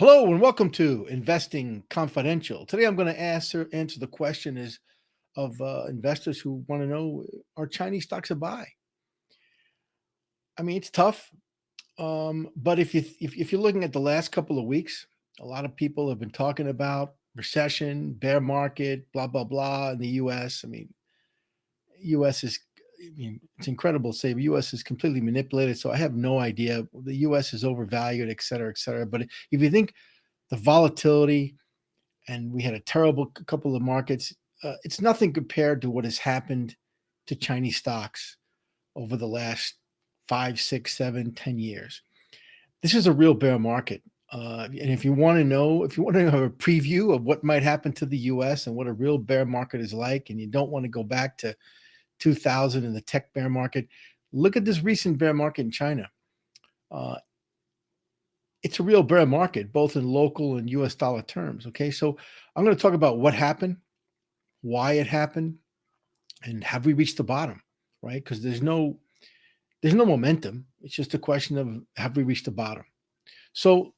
Hello and welcome to Investing Confidential. Today I'm going to answer the question is of investors who want to know, are Chinese stocks a buy? I mean, it's tough, but if you're looking at the last couple of weeks, a lot of people have been talking about recession, bear market, blah blah blah in the U.S. U.S. is, it's incredible to say the U.S. is completely manipulated. So I have no idea. The U.S. is overvalued, et cetera, et cetera. But if you think the volatility, and we had a terrible couple of markets. It's nothing compared to what has happened to Chinese stocks over the last 5, 6, 7, 10 years. This is a real bear market. And if you want to know, if you want to have a preview of what might happen to the U.S. and what a real bear market is like, and you don't want to go back to 2000 and the tech bear market, look at this recent bear market in China. Uh, it's a real bear market, both in local and US dollar terms. Okay. So I'm going to talk about what happened, why it happened, and have we reached the bottom, right? Because there's no momentum. It's just a question of, have we reached the bottom? So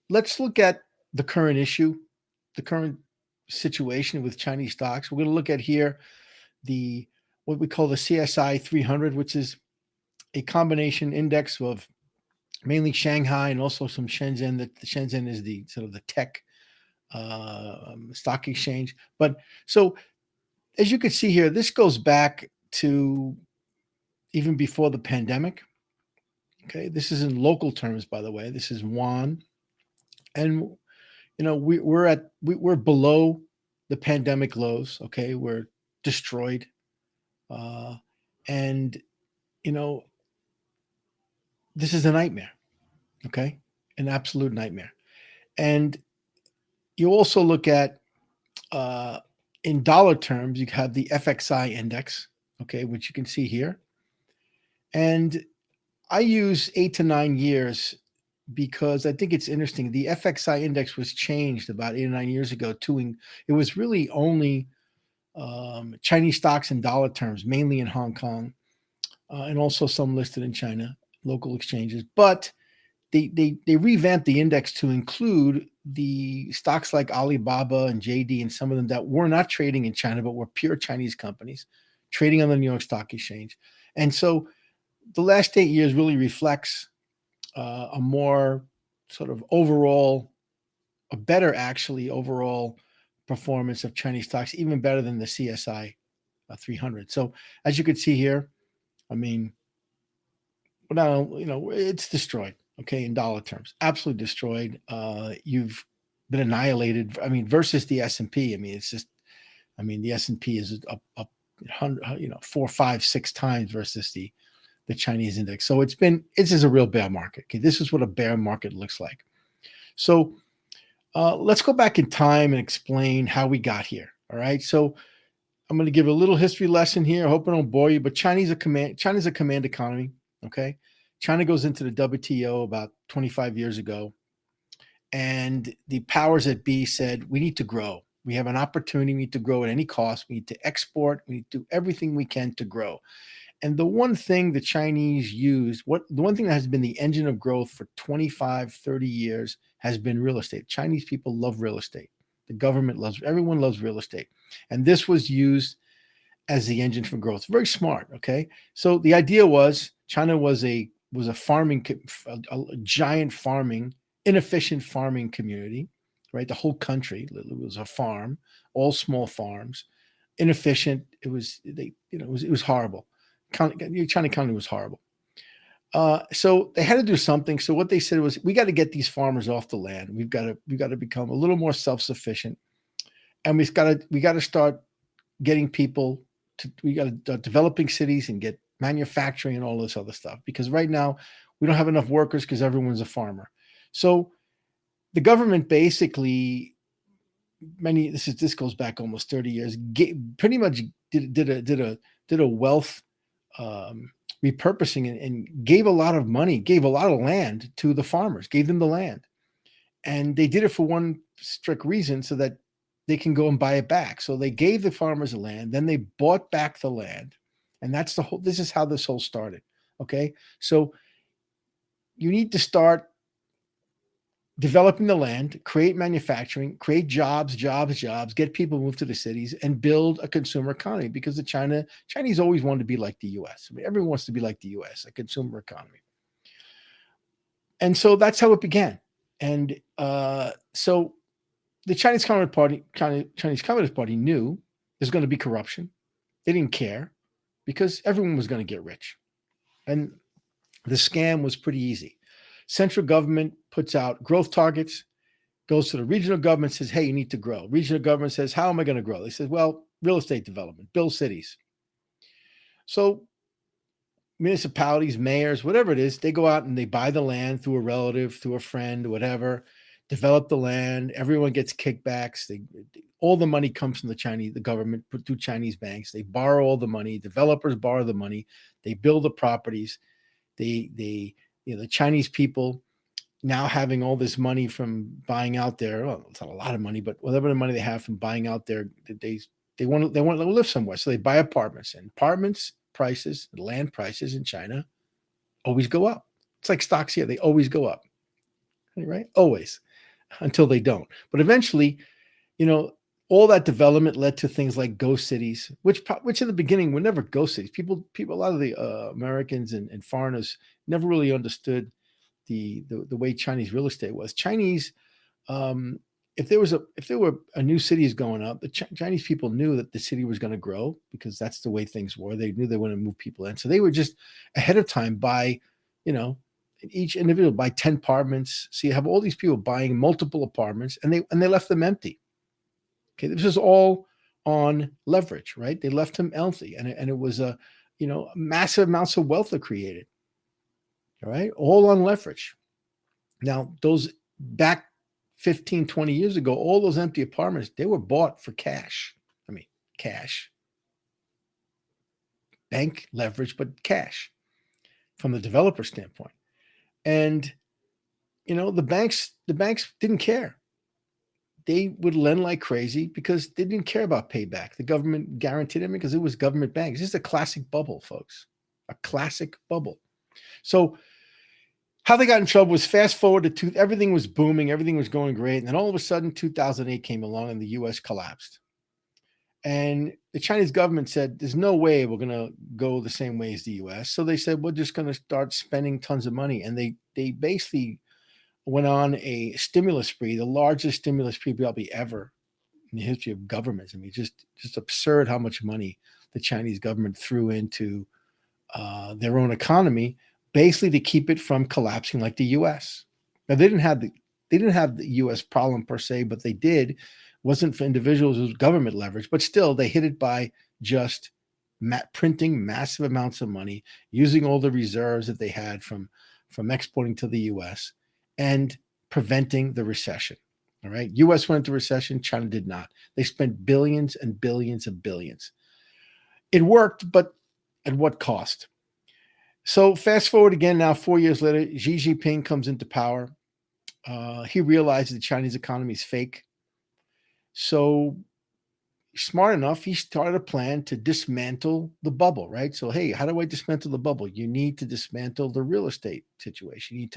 let's look at the current issue, the current situation with Chinese stocks. We're going to look at here the what we call the CSI 300, which is a combination index of mainly Shanghai and also some Shenzhen. That the Shenzhen is the sort of the tech stock exchange. But so as you can see here, this goes back to even before the pandemic. Okay, this is in local terms, by the way. This is yuan, and we're below the pandemic lows. Okay, we're destroyed, and you know this is a nightmare. Okay, an absolute nightmare. And you also look at in dollar terms, you have the FXI index, okay, which you can see here. And I use 8 to 9 years because I think it's interesting. The FXI index was changed about 8 or 9 years ago it was really only Chinese stocks in dollar terms, mainly in Hong Kong, and also some listed in China, local exchanges. But they revamped the index to include the stocks like Alibaba and JD and some of them that were not trading in China, but were pure Chinese companies trading on the New York Stock Exchange. And so the last 8 years really reflects a more sort of a better actually overall performance of Chinese stocks, even better than the CSI 300. So as you can see here, I mean, now, it's destroyed, okay, in dollar terms, absolutely destroyed. You've been annihilated. I mean, versus the S&P. I mean, it's just, the S&P is up 4, 5, 6 times versus the Chinese index. So this is a real bear market. Okay, this is what a bear market looks like. So let's go back in time and explain how we got here. All right. So I'm going to give a little history lesson here. I hope I don't bore you, but China's a command economy. Okay. China goes into the WTO about 25 years ago, and the powers that be said, we need to grow. We have an opportunity. We need to grow at any cost. We need to export. We need to do everything we can to grow. And the one thing the Chinese use, the one thing that has been the engine of growth for 25, 30 years has been real estate. Chinese people love real estate. The government everyone loves real estate. And this was used as the engine for growth. Very smart, okay? So the idea was China was a farming, a giant farming, inefficient farming community, right? The whole country was a farm, all small farms, inefficient. It was horrible. China economy was horrible. So they had to do something. So what they said was, we got to get these farmers off the land. We've got to become a little more self-sufficient, and we got to start getting people we got to start developing cities and get manufacturing and all this other stuff. Because right now we don't have enough workers because everyone's a farmer. So the government basically, this goes back almost 30 years, pretty much did a wealth repurposing and gave a lot of money, gave a lot of land to the farmers, gave them the land. And they did it for one strict reason, so that they can go and buy it back. So they gave the farmers the land, then they bought back the land. And this is how this whole started. Okay. So you need to start developing the land, create manufacturing, create jobs, get people moved to the cities, and build a consumer economy. Because the Chinese always wanted to be like the U.S. I mean, everyone wants to be like the U.S., a consumer economy. And so that's how it began. And so the Chinese Communist Party knew there's going to be corruption. They didn't care because everyone was going to get rich. And the scam was pretty easy. Central government puts out growth targets, goes to the regional government, says, hey, you need to grow. Regional government says, how am I going to grow? They says, well, real estate development, build cities. So municipalities, mayors, whatever it is, they go out and they buy the land through a relative, through a friend, whatever, develop the land. Everyone gets kickbacks. All the money comes from the government through Chinese banks. They borrow all the money. Developers borrow the money. They build the properties. The Chinese people now having all this money from buying out well, it's not a lot of money, but whatever the money they have from buying out they want to live somewhere. So they buy apartments, and apartments prices, land prices in China always go up. It's like stocks here. They always go up, right? Always, until they don't. But eventually, all that development led to things like ghost cities, which in the beginning were never ghost cities. People, a lot of the Americans and foreigners never really understood the way Chinese real estate was. Chinese, if there were a new cities going up, the Chinese people knew that the city was going to grow because that's the way things were. They knew they wanted to move people in, so they would just ahead of time buy, each individual buy 10 apartments. So you have all these people buying multiple apartments, and they left them empty. Okay, this is all on leverage, right? They left them empty, and it was massive amounts of wealth are created. All right, all on leverage. Now, those back 15, 20 years ago, all those empty apartments, they were bought for cash. I mean, cash. Bank leverage, but cash from the developer standpoint. And, the banks didn't care. They would lend like crazy because they didn't care about payback. The government guaranteed them because it was government banks. This is a classic bubble, folks. A classic bubble. So how they got in trouble was fast forward to everything was booming, everything was going great, and then all of a sudden 2008 came along and the U.S. collapsed. And the Chinese government said, there's no way we're going to go the same way as the U.S. So they said, we're just going to start spending tons of money. And they basically went on a stimulus spree, the largest stimulus spree probably ever in the history of governments. I mean, just absurd how much money the Chinese government threw into their own economy, basically to keep it from collapsing like the U.S. Now they didn't have the U.S. problem per se, but they did. It wasn't for individuals, it was government leverage, but still they hit it by just printing massive amounts of money, using all the reserves that they had from exporting to the U.S. and preventing the recession. All right, U.S. went into recession, China did not. They spent billions and billions and billions. It worked, but at what cost? So fast forward again now, 4 years later, Xi Jinping comes into power. He realizes the Chinese economy is fake. So smart enough, he started a plan to dismantle the bubble, right? So, hey, how do I dismantle the bubble? You need to dismantle the real estate situation. You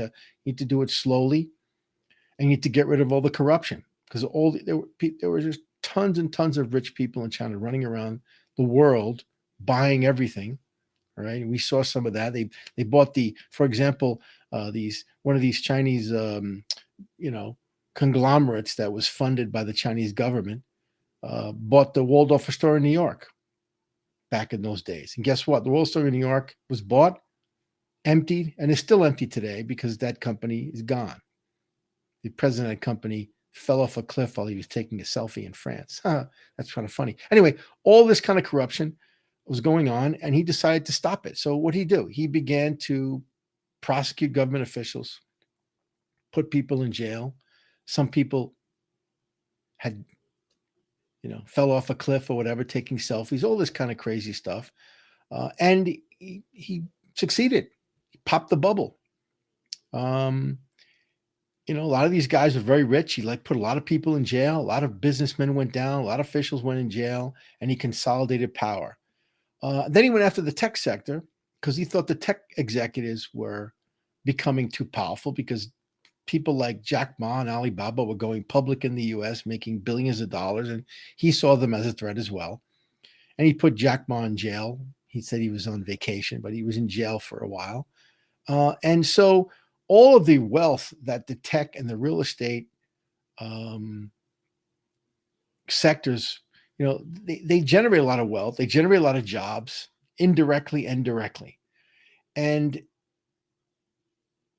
need to do it slowly, and you need to get rid of all the corruption because there were just tons and tons of rich people in China running around the world buying everything. All right, we saw some of that. They bought for example, one of these Chinese, conglomerates that was funded by the Chinese government, bought the Waldorf Astoria in New York back in those days. And guess what? The Waldorf Astoria in New York was bought, emptied, and is still empty today because that company is gone. The president of that company fell off a cliff while he was taking a selfie in France. That's kind of funny. Anyway, all this kind of corruption was going on, and he decided to stop it. So what did he do? He began to prosecute government officials, put people in jail. Some people had, fell off a cliff or whatever, taking selfies, all this kind of crazy stuff. And he succeeded. He popped the bubble. A lot of these guys were very rich. He put a lot of people in jail. A lot of businessmen went down. A lot of officials went in jail, and he consolidated power. Then he went after the tech sector because he thought the tech executives were becoming too powerful because people like Jack Ma and Alibaba were going public in the US, making billions of dollars, and he saw them as a threat as well. And he put Jack Ma in jail. He said he was on vacation, but he was in jail for a while. And so all of the wealth that the tech and the real estate um, sectors, they generate a lot of wealth. They generate a lot of jobs, indirectly and directly. And,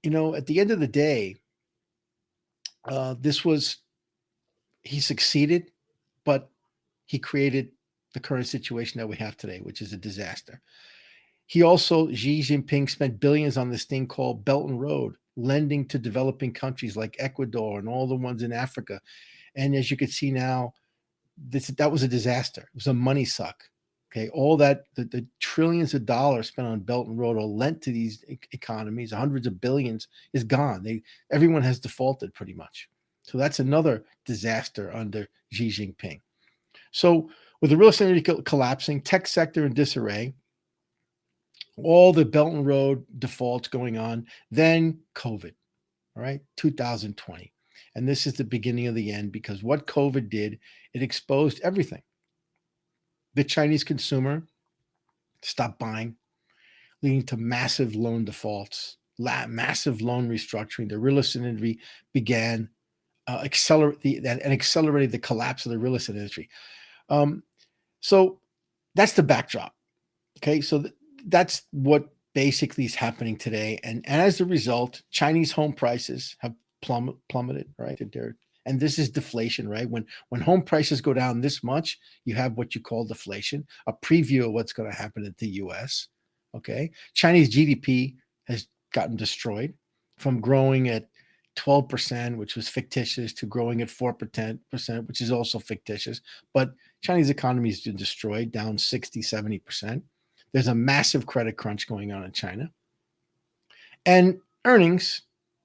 at the end of the day, this was, he succeeded, but he created the current situation that we have today, which is a disaster. He also, Xi Jinping, spent billions on this thing called Belt and Road, lending to developing countries like Ecuador and all the ones in Africa. And as you can see now, that was a disaster. It was a money suck. Okay, all that the trillions of dollars spent on Belt and Road or lent to these economies, hundreds of billions, is gone. Everyone has defaulted pretty much. So that's another disaster under Xi Jinping. So with the real estate collapsing, tech sector in disarray, all the Belt and Road defaults going on, then COVID, all right, 2020. And this is the beginning of the end, because what COVID did, it exposed everything. The Chinese consumer stopped buying, leading to massive loan defaults, massive loan restructuring. The real estate industry began accelerated the collapse of the real estate industry. So that's the backdrop. Okay, so that's what basically is happening today. And as a result, Chinese home prices have plummeted, right? And this is deflation, right? When home prices go down this much, you have what you call deflation, a preview of what's going to happen at the US. Okay, Chinese GDP has gotten destroyed from growing at 12%, which was fictitious, to growing at 4%, which is also fictitious. But Chinese economy has been destroyed, down 60, 70%. There's a massive credit crunch going on in China. And earnings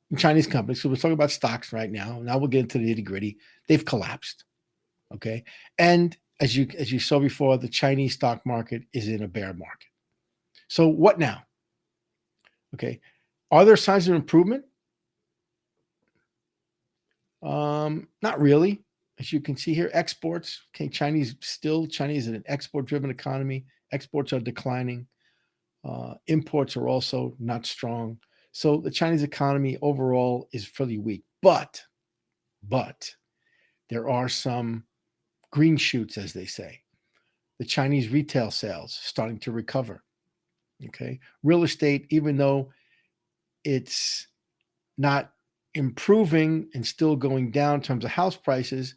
in Chinese companies, so we're talking about stocks right now. Now we'll get into the nitty-gritty. They've collapsed. Okay. And as you saw before, the Chinese stock market is in a bear market. So what now? Okay. Are there signs of improvement? Not really. As you can see here, exports. Okay, Chinese is an export-driven economy. Exports are declining. Imports are also not strong. So the Chinese economy overall is fairly weak. But there are some green shoots, as they say. The Chinese retail sales starting to recover. Okay, real estate, even though it's not improving and still going down in terms of house prices,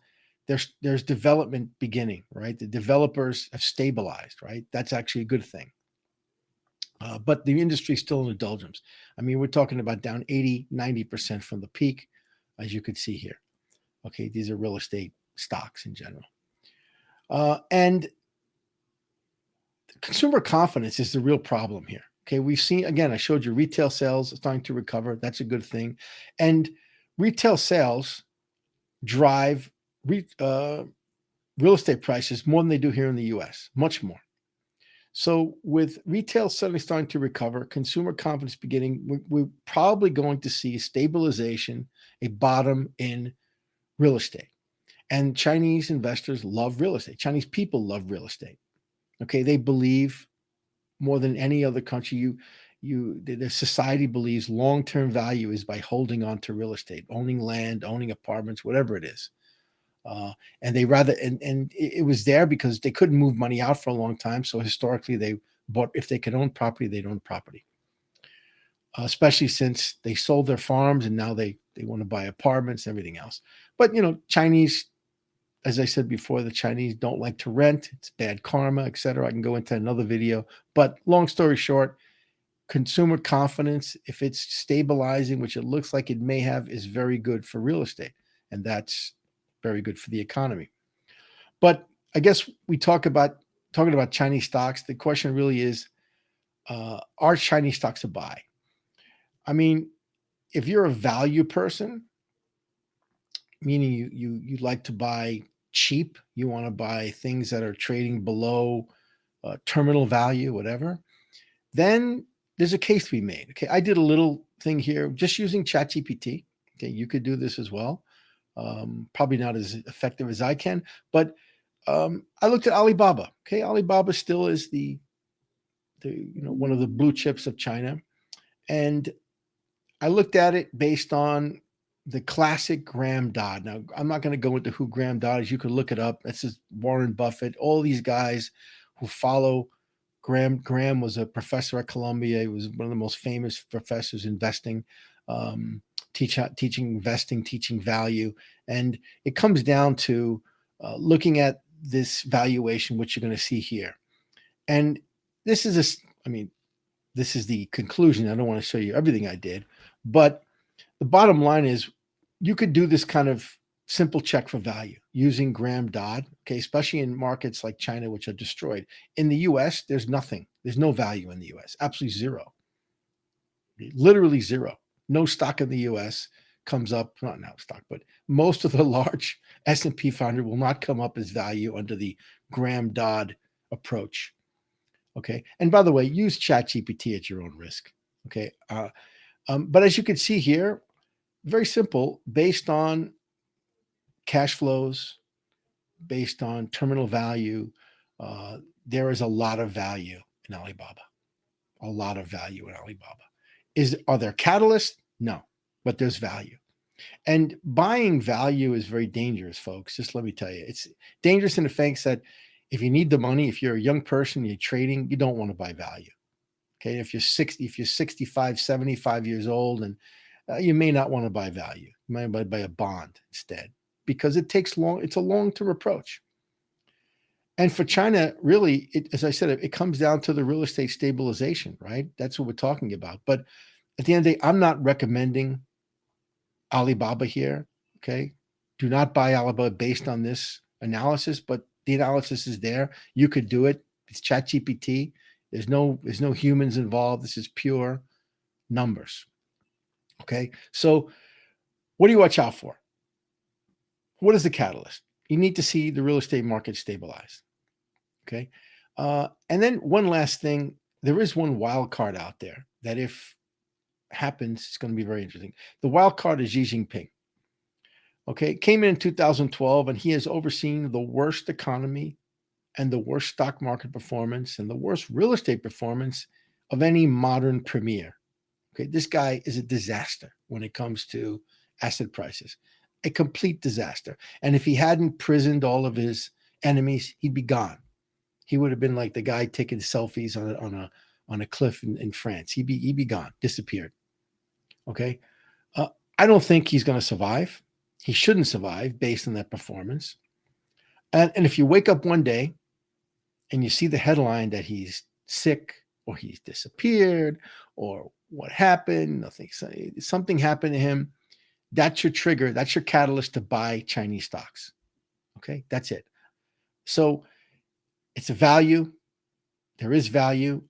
there's development beginning, right? The developers have stabilized, right? That's actually a good thing. But the industry is still in the doldrums. I mean, we're talking about down 80, 90% from the peak, as you could see here. Okay, these are real estate stocks in general. And consumer confidence is the real problem here. Okay, we've seen, again, I showed you retail sales starting to recover. That's a good thing. And retail sales drive real estate prices more than they do here in the US, much more. So with retail suddenly starting to recover, consumer confidence beginning, we're probably going to see stabilization, a bottom in real estate. And Chinese investors love real estate. Chinese people love real estate. Okay, they believe more than any other country, the society believes long-term value is by holding on to real estate, owning land, owning apartments, whatever it is. And they rather, and it was there because they couldn't move money out for a long time. So historically, they bought, if they could own property, they'd own property. Especially since they sold their farms and now they want to buy apartments and everything else. But Chinese, as I said before, the Chinese don't like to rent. It's bad karma, etc. I can go into another video. But long story short, consumer confidence, if it's stabilizing, which it looks like it may have, is very good for real estate. And that's very good for the economy. But I guess we talking about Chinese stocks. The question really is, are Chinese stocks a buy? I mean, if you're a value person, meaning you like to buy cheap, you want to buy things that are trading below terminal value, whatever, then there's a case to be made. Okay, I did a little thing here just using ChatGPT. Okay, you could do this as well. Probably not as effective as I can, but I looked at Alibaba. Okay, Alibaba still is the one of the blue chips of China, and I looked at it based on the classic Graham Dodd. Now, I'm not going to go into who Graham Dodd is. You can look it up. This is Warren Buffett. All these guys who follow Graham. Graham was a professor at Columbia. He was one of the most famous professors investing, teaching investing, teaching value. And it comes down to looking at this valuation, which you're going to see here. And this is this is the conclusion. I don't want to show you everything I did, but the bottom line is you could do this kind of simple check for value using Graham Dodd, okay, especially in markets like China, which are destroyed. In the US, there's nothing. There's no value in the US, absolutely zero, literally zero. No stock in the US comes up, not now stock, but most of the large S&P 500 will not come up as value under the Graham Dodd approach. Okay. And by the way, use ChatGPT at your own risk. Okay. But as you can see here, very simple, based on cash flows, based on terminal value, there is a lot of value in Alibaba. A lot of value in Alibaba. Are there catalysts? No, but there's value. And buying value is very dangerous, folks. Just let me tell you, it's dangerous in the sense that if you need the money, if you're a young person, you're trading, you don't want to buy value. Okay. If you're 60, if you're 65, 75 years old, and you may not want to buy value. You might buy a bond instead because it takes long. It's a long-term approach. And for China, really, as I said, it comes down to the real estate stabilization, right? That's what we're talking about. But at the end of the day, I'm not recommending Alibaba here. Okay. Do not buy Alibaba based on this analysis, but the analysis is there. You could do it. It's ChatGPT. There's no humans involved. This is pure numbers. Okay. So what do you watch out for? What is the catalyst? You need to see the real estate market stabilize. Okay. And then one last thing, there is one wild card out there that if happens, it's going to be very interesting. The wild card is Xi Jinping. Okay. Came in 2012 and he has overseen the worst economy and the worst stock market performance and the worst real estate performance of any modern premier. Okay. This guy is a disaster when it comes to asset prices, a complete disaster. And if he hadn't prisoned all of his enemies, he'd be gone. He would have been like the guy taking selfies on a cliff in France. He'd be gone, disappeared. Okay. I don't think he's going to survive. He shouldn't survive based on that performance. And if you wake up one day and you see the headline that he's sick or he's disappeared or what happened, something happened to him, that's your trigger. That's your catalyst to buy Chinese stocks. Okay. That's it. So it's a value. There is value.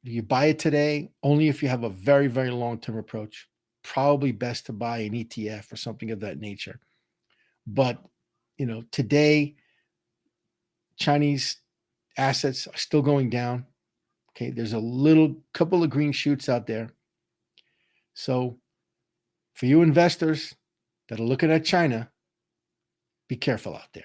You buy it today only if you have a very, very long-term approach. Probably best to buy an ETF or something of that nature. But, today, Chinese assets are still going down. Okay. There's a couple of green shoots out there. So for you investors that are looking at China, be careful out there.